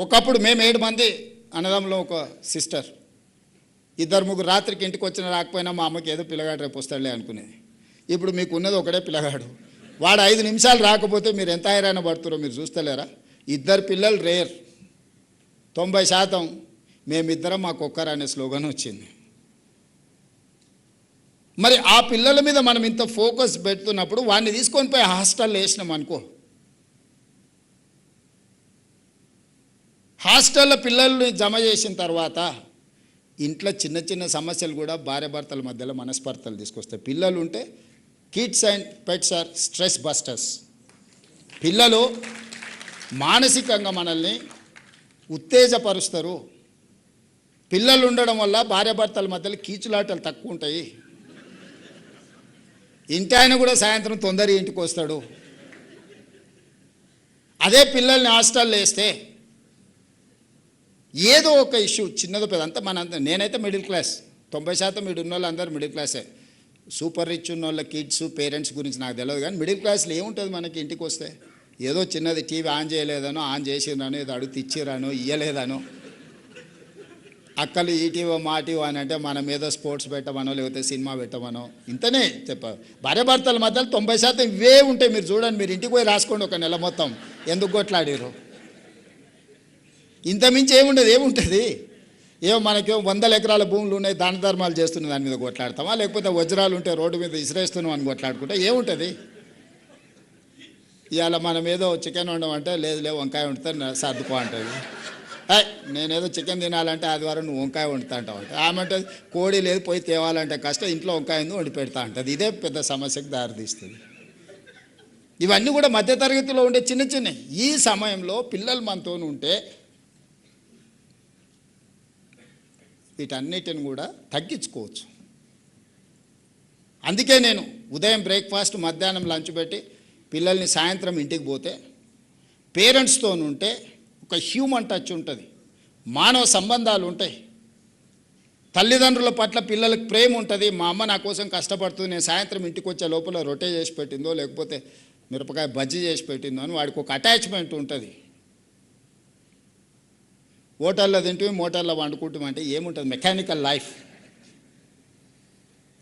ఒకప్పుడు మేము 7 మంది అన్నదమ్ములో ఒక సిస్టర్, 2-3 రాత్రికి ఇంటికి వచ్చినా రాకపోయినా మా అమ్మకి ఏదో పిల్లగాడు రేపు వస్తాడులే అనుకునేది. ఇప్పుడు మీకు ఉన్నది ఒకడే పిల్లగాడు, వాడు 5 నిమిషాలు రాకపోతే మీరు ఎంత హైరాణ పడుతున్నారో మీరు చూస్తలేరా? 2 పిల్లలు రేర్, 90% మేమిద్దరం మాకొక్కరు అనే స్లోగన్ వచ్చింది. మరి ఆ పిల్లల మీద మనం ఇంత ఫోకస్ పెడుతున్నప్పుడు వాడిని తీసుకొని పోయి హాస్టల్లో వేసినాం అనుకో, హాస్టల్లో పిల్లల్ని జమ చేసిన తర్వాత ఇంట్లో చిన్న చిన్న సమస్యలు కూడా భార్యాభర్తల మధ్యలో మనస్పర్ధలు తీసుకొస్తాయి. పిల్లలు ఉంటే kids and pets are stress busters. పిల్లలు మానసికంగా మనల్ని ఉత్తేజపరుస్తారు. పిల్లలు ఉండడం వల్ల భార్యాభర్తల మధ్యలో కీచులాటలు తక్కువ ఉంటాయి. ఇంటి ఆయన కూడా సాయంత్రం తొందరగా ఇంటికి వస్తాడు. అదే పిల్లల్ని హాస్టల్లో వేస్తే ఏదో ఒక ఇష్యూ చిన్నదో పెద్ద అంతా నేనైతే మిడిల్ క్లాస్, 90% మీరు ఉన్న వాళ్ళు అందరూ మిడిల్ క్లాసే. సూపర్ రిచ్ ఉన్న వాళ్ళ కిడ్స్ పేరెంట్స్ గురించి నాకు తెలియదు, కానీ మిడిల్ క్లాస్లో ఏముంటుంది మనకి? ఇంటికి వస్తే ఏదో చిన్నది టీవీ ఆన్ చేయలేదనో, ఆన్ చేసిరానో, ఏదో అడుగు ఇచ్చిరానో, ఇయ్యలేదనో, అక్కలు ఈటీవో మాటీవో అని అంటే మనం ఏదో స్పోర్ట్స్ పెట్టమనో లేకపోతే సినిమా పెట్టమనో, ఇంతనే చెప్పారు. భార్యాభర్తల మధ్యలో 90% ఇవే ఉంటాయి. మీరు చూడండి, మీరు ఇంటికి పోయి రాసుకోండి ఒక నెల మొత్తం ఎందుకు కొట్లాడారు. ఇంతమించి ఏముంటుంది? ఏమో మనకేమో 100 ఎకరాల భూములు ఉన్నాయి, దాన ధర్మాలు చేస్తున్న దాని మీద కొట్లాడతామా, లేకపోతే వజ్రాలు ఉంటే రోడ్డు మీద ఇసిరేస్తున్నాం అని కొట్లాడుకుంటే ఏముంటుంది? ఇవాళ మనం ఏదో చికెన్ వండమంటే లేదు వంకాయ వండితే సర్దుకో అంటుంది. నేనేదో చికెన్ తినాలంటే ఆదివారం నువ్వు వంకాయ వండుతా అంటావు అంటే, ఆమె అంటే కోడి లేదు పోయి తేవాలంటే కష్టం, ఇంట్లో వంకాయ వండి పెడతా అంటుంది. ఇదే పెద్ద సమస్యకు దారితీస్తుంది. ఇవన్నీ కూడా మధ్యతరగతిలో ఉండే చిన్న చిన్న. ఈ సమయంలో పిల్లలు మనతో ఉంటే వీటన్నిటిని కూడా తగ్గించుకోవచ్చు. అందుకే నేను ఉదయం బ్రేక్ఫాస్ట్, మధ్యాహ్నం లంచ్ పెట్టి పిల్లల్ని సాయంత్రం ఇంటికి పోతే పేరెంట్స్తో ఉంటే ఒక హ్యూమన్ టచ్ ఉంటుంది, మానవ సంబంధాలు ఉంటాయి. తల్లిదండ్రుల పట్ల పిల్లలకు ప్రేమ ఉంటుంది. మా అమ్మ నా కోసం కష్టపడుతుంది, నేను సాయంత్రం ఇంటికి వచ్చే లోపల రొట్టె చేసి పెట్టిందో లేకపోతే మిరపకాయ బజ్జీ చేసి పెట్టిందో అని వాడికి ఒక అటాచ్మెంట్ ఉంటుంది. హోటల్లో తింటూ మోటార్లో వండుకుంటామంటే ఏముంటుంది? Mechanical life.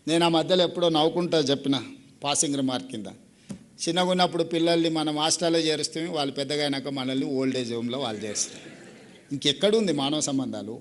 నేను ఆ మధ్యలో ఎప్పుడో నవ్వుకుంటా చెప్పిన పాసింగ్ రిమార్క్ కింద, చిన్నగా ఉన్నప్పుడు పిల్లల్ని మనం హాస్టల్లో చేరుస్తామే, వాళ్ళు పెద్దగా అయినాక మనల్ని ఓల్డ్ ఏజ్ హోమ్లో వాళ్ళు చేస్తారు. ఇంకెక్కడుంది మానవ సంబంధాలు?